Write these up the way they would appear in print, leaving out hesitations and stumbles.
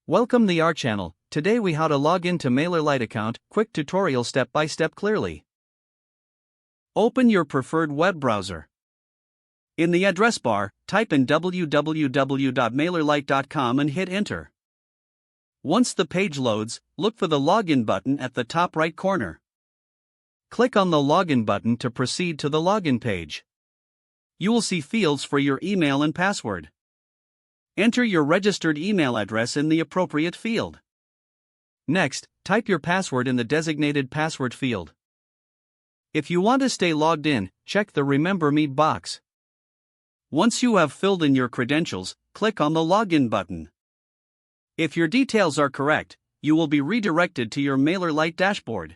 Welcome to our channel. Today we how to log into MailerLite account, quick tutorial step by step clearly. Open your preferred web browser. In the address bar, type in www.mailerlite.com and hit enter. Once the page loads, look for the login button at the top right corner. Click on the login button to proceed to the login page. You will see fields for your email and password. Enter your registered email address in the appropriate field. Next, type your password in the designated password field. If you want to stay logged in, check the Remember Me box. Once you have filled in your credentials, click on the Login button. If your details are correct, you will be redirected to your MailerLite dashboard.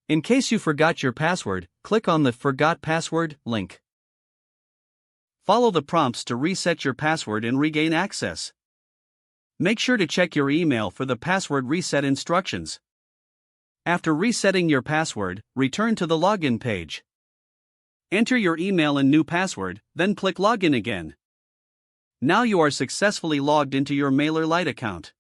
In case you forgot your password, click on the Forgot Password link. Follow the prompts to reset your password and regain access. Make sure to check your email for the password reset instructions. After resetting your password, return to the login page. Enter your email and new password, then click Login again. Now you are successfully logged into your MailerLite account.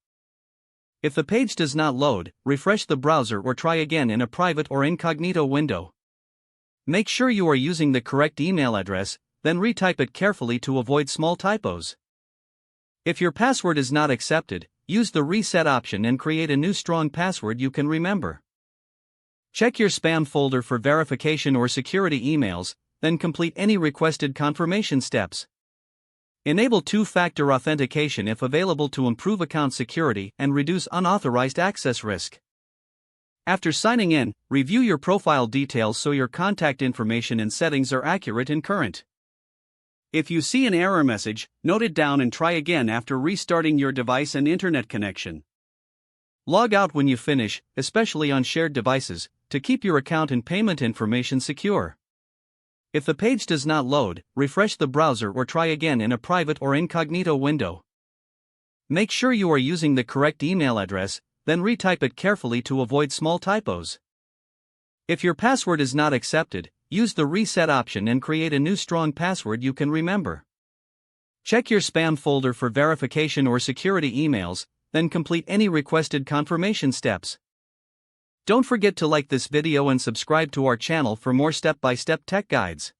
If the page does not load, refresh the browser or try again in a private or incognito window. Make sure you are using the correct email address, then retype it carefully to avoid small typos. If your password is not accepted, use the reset option and create a new strong password you can remember. Check your spam folder for verification or security emails, then complete any requested confirmation steps. Enable two-factor authentication if available to improve account security and reduce unauthorized access risk. After signing in, review your profile details so your contact information and settings are accurate and current. If you see an error message, note it down and try again after restarting your device and internet connection. Log out when you finish, especially on shared devices, to keep your account and payment information secure. If the page does not load, refresh the browser or try again in a private or incognito window. Make sure you are using the correct email address, then retype it carefully to avoid small typos. If your password is not accepted, use the reset option and create a new strong password you can remember. Check your spam folder for verification or security emails, then complete any requested confirmation steps. Don't forget to like this video and subscribe to our channel for more step-by-step tech guides.